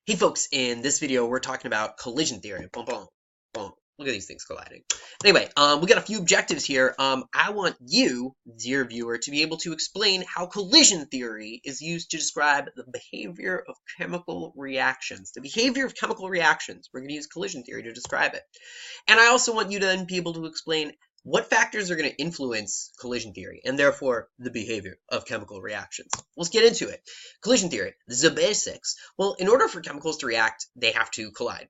Hey folks, in this video we're talking about collision theory. Boom, boom, boom. Look at these things colliding. Anyway, we got a few objectives here. I want you, dear viewer, to be able to explain how collision theory is used to describe the behavior of chemical reactions. The behavior of chemical reactions. We're going to use collision theory to describe it. And I also want you to then be able to explain what factors are going to influence collision theory and therefore the behavior of chemical reactions. Let's get into it. Collision theory, the basics. Well, in order for chemicals to react, they have to collide.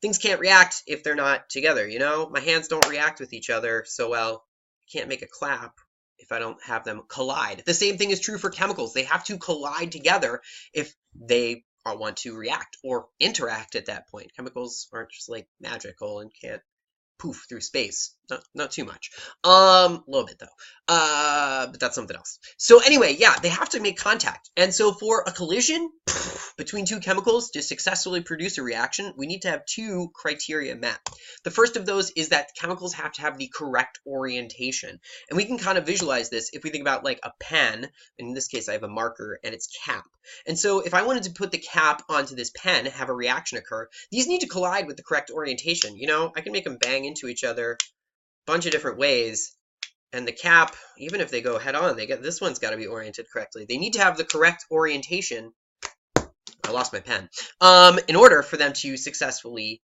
Things can't react if they're not together, you know? My hands don't react with each other so well. I can't make a clap if I don't have them collide. The same thing is true for chemicals. They have to collide together if they want to react or interact at that point. Chemicals aren't just like magical and can't poof through space. Not too much. A little bit though. But that's something else. So anyway, yeah, they have to make contact. And so for a collision between two chemicals to successfully produce a reaction, we need to have two criteria met. The first of those is that chemicals have to have the correct orientation. And we can kind of visualize this if we think about like a pen. In this case, I have a marker and its cap. And so if I wanted to put the cap onto this pen, have a reaction occur, these need to collide with the correct orientation. You know, I can make them bang into each other a bunch of different ways. And the cap, even if they go head on, this one's got to be oriented correctly. They need to have the correct orientation. I lost my pen. In order for them to successfully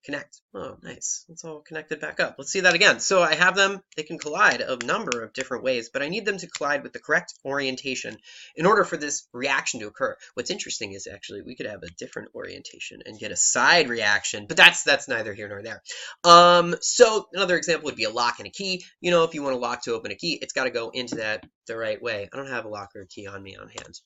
connect. Oh, nice. It's all connected back up. Let's see that again. So I have them, they can collide a number of different ways, but I need them to collide with the correct orientation in order for this reaction to occur. What's interesting is actually we could have a different orientation and get a side reaction, but that's neither here nor there. So another example would be a lock and a key. You know, if you want a lock to open a key, it's got to go into that the right way. I don't have a lock or a key on me on hand.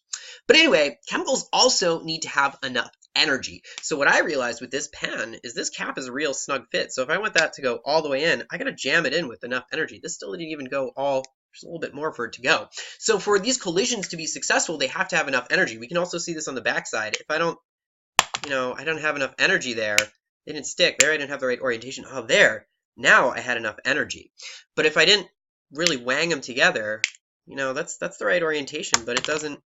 But anyway, chemicals also need to have enough energy. So what I realized with this pen is this cap is a real snug fit. So if I want that to go all the way in, I got to jam it in with enough energy. This still didn't even go all, just a little bit more for it to go. So for these collisions to be successful, they have to have enough energy. We can also see this on the backside. If I don't, you know, I don't have enough energy there, they didn't stick. There I didn't have the right orientation. Oh, there, now I had enough energy. But if I didn't really wang them together, you know, that's the right orientation, but it doesn't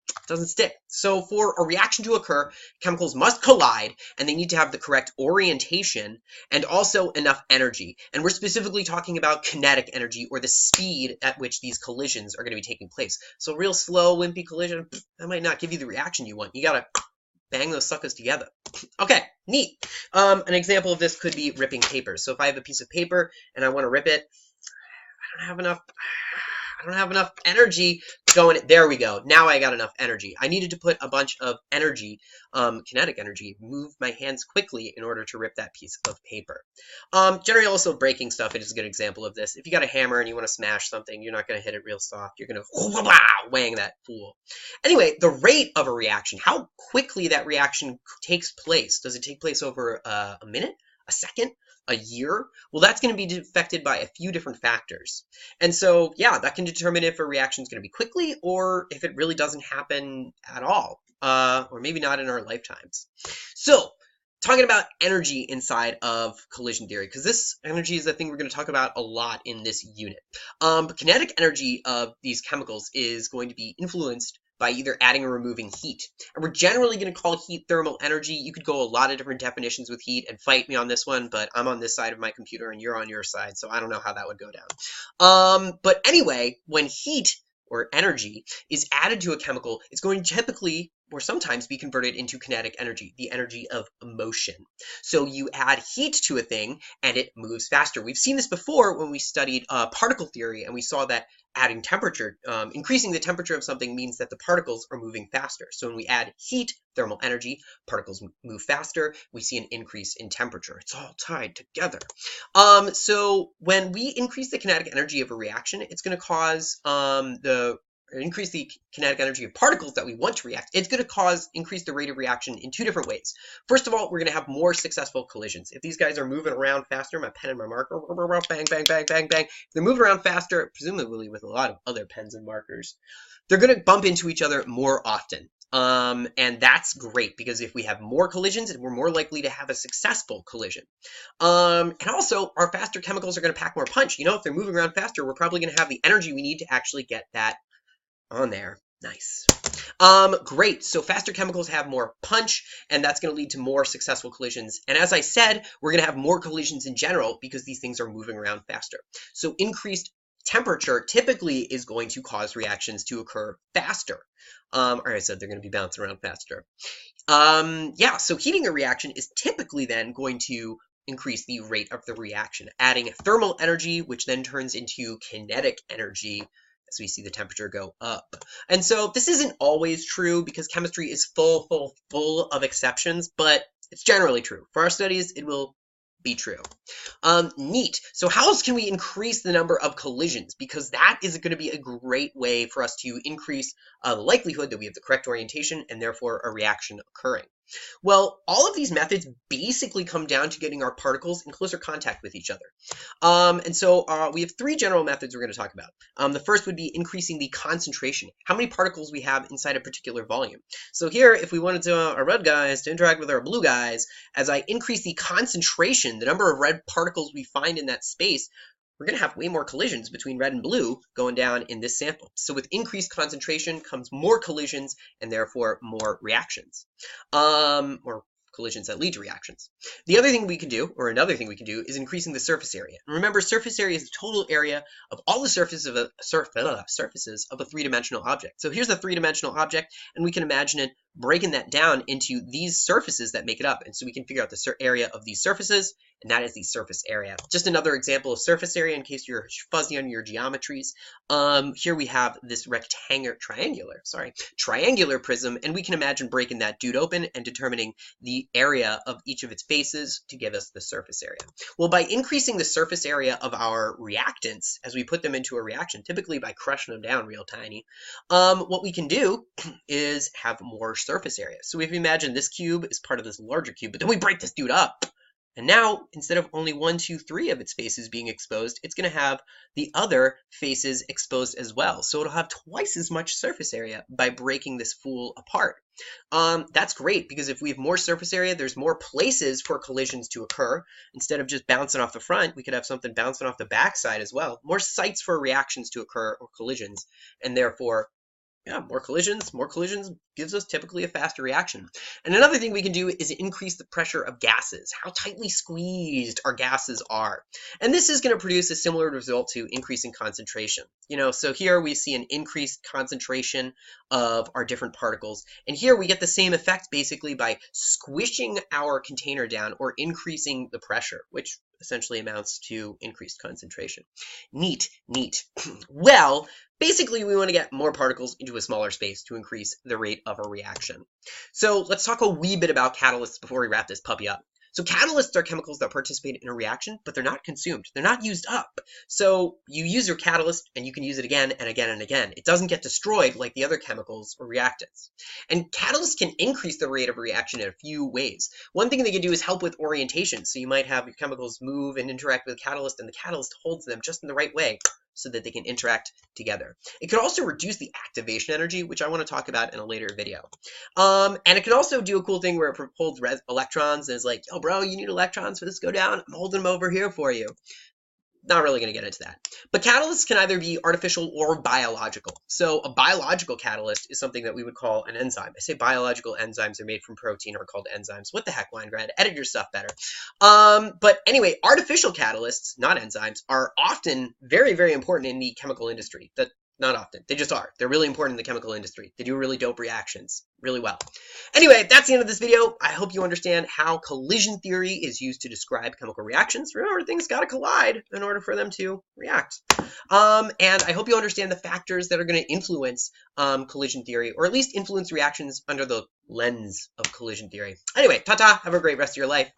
stick. So for a reaction to occur, chemicals must collide and they need to have the correct orientation and also enough energy. And we're specifically talking about kinetic energy, or the speed at which these collisions are going to be taking place. So real slow, wimpy collision, that might not give you the reaction you want. You got to bang those suckers together. Okay, neat. An example of this could be ripping paper. So if I have a piece of paper and I want to rip it, I don't have enough energy going. There we go. Now I got enough energy. I needed to put a bunch of energy, kinetic energy, move my hands quickly in order to rip that piece of paper. Generally also breaking stuff is a good example of this. If you got a hammer and you want to smash something, you're not going to hit it real soft. You're going to wang that fool. Anyway, the rate of a reaction, how quickly that reaction takes place. Does it take place over a minute, a second, a year? Well, that's going to be affected by a few different factors. And so, yeah, that can determine if a reaction is going to be quickly or if it really doesn't happen at all, or maybe not in our lifetimes. So, talking about energy inside of collision theory, because this energy is the thing we're going to talk about a lot in this unit. Kinetic energy of these chemicals is going to be influenced by either adding or removing heat. And we're generally going to call heat thermal energy. You could go a lot of different definitions with heat and fight me on this one, but I'm on this side of my computer and you're on your side, so I don't know how that would go down. But anyway, when heat or energy is added to a chemical, it's going to typically or sometimes be converted into kinetic energy, the energy of motion. So you add heat to a thing and it moves faster. We've seen this before when we studied particle theory, and we saw that adding temperature, increasing the temperature of something means that the particles are moving faster. So when we add heat, thermal energy, particles move faster, we see an increase in temperature. It's all tied together. So when we increase the kinetic energy of a reaction, it's going to cause increase the kinetic energy of particles that we want to react. It's going to increase the rate of reaction in two different ways. First of all, we're going to have more successful collisions. If these guys are moving around faster, my pen and my marker, bang, bang, bang, bang, bang. If they're moving around faster, presumably with a lot of other pens and markers, they're going to bump into each other more often. And that's great because if we have more collisions, we're more likely to have a successful collision. And also, our faster chemicals are going to pack more punch. You know, if they're moving around faster, we're probably going to have the energy we need to actually get that on there. Nice. Great. So faster chemicals have more punch, and that's going to lead to more successful collisions. And as I said, we're going to have more collisions in general because these things are moving around faster. So increased temperature typically is going to cause reactions to occur faster. Or I said they're going to be bouncing around faster. Yeah, so heating a reaction is typically then going to increase the rate of the reaction, adding thermal energy, which then turns into kinetic energy as we see the temperature go up. And so this isn't always true because chemistry is full of exceptions, but it's generally true. For our studies, it will be true. Neat. So how else can we increase the number of collisions? Because that is going to be a great way for us to increase the likelihood that we have the correct orientation and therefore a reaction occurring. Well, all of these methods basically come down to getting our particles in closer contact with each other. And so we have three general methods we're going to talk about. The first would be increasing the concentration, how many particles we have inside a particular volume. So here, if we wanted our red guys to interact with our blue guys, as I increase the concentration, the number of red particles we find in that space, we're going to have way more collisions between red and blue going down in this sample. So with increased concentration comes more collisions and therefore more reactions, or collisions that lead to reactions. The other thing we can do, or another thing we can do, is increasing the surface area. And remember, surface area is the total area of all the surfaces of a three-dimensional object. So here's a three-dimensional object, and we can imagine it breaking that down into these surfaces that make it up. And so we can figure out the area of these surfaces, and that is the surface area. Just another example of surface area in case you're fuzzy on your geometries. Here we have this triangular prism, and we can imagine breaking that dude open and determining the area of each of its faces to give us the surface area. Well, by increasing the surface area of our reactants as we put them into a reaction, typically by crushing them down real tiny, what we can do is have more surface area. So if we imagine this cube is part of this larger cube, but then we break this dude up, and now, instead of only 1, 2, 3 of its faces being exposed, it's going to have the other faces exposed as well. So it'll have twice as much surface area by breaking this fool apart. That's great because if we have more surface area, there's more places for collisions to occur. Instead of just bouncing off the front, we could have something bouncing off the backside as well. More sites for reactions to occur or collisions, and therefore, yeah, more collisions gives us typically a faster reaction. And another thing we can do is increase the pressure of gases, how tightly squeezed our gases are. And this is going to produce a similar result to increasing concentration. So here we see an increased concentration of our different particles. And here we get the same effect basically by squishing our container down or increasing the pressure, which essentially amounts to increased concentration. Neat. Well, basically, we want to get more particles into a smaller space to increase the rate of a reaction. So let's talk a wee bit about catalysts before we wrap this puppy up. So catalysts are chemicals that participate in a reaction, but they're not consumed. They're not used up. So you use your catalyst and you can use it again and again and again. It doesn't get destroyed like the other chemicals or reactants. And catalysts can increase the rate of reaction in a few ways. One thing they can do is help with orientation. So you might have your chemicals move and interact with a catalyst, and the catalyst holds them just in the right way so that they can interact together. It could also reduce the activation energy, which I want to talk about in a later video. And it can also do a cool thing where it holds electrons and is like, yo, bro, you need electrons for this to go down? I'm holding them over here for you. Not really going to get into that. But catalysts can either be artificial or biological. So a biological catalyst is something that we would call an enzyme. I say biological enzymes are made from protein or called enzymes. What the heck, Winegrad? Edit your stuff better. But anyway, artificial catalysts, not enzymes, are often very, very important in the chemical industry. Not often. They just are. They're really important in the chemical industry. They do really dope reactions really well. Anyway, that's the end of this video. I hope you understand how collision theory is used to describe chemical reactions. Remember, things got to collide in order for them to react. And I hope you understand the factors that are going to influence collision theory, or at least influence reactions under the lens of collision theory. Anyway, ta-ta. Have a great rest of your life.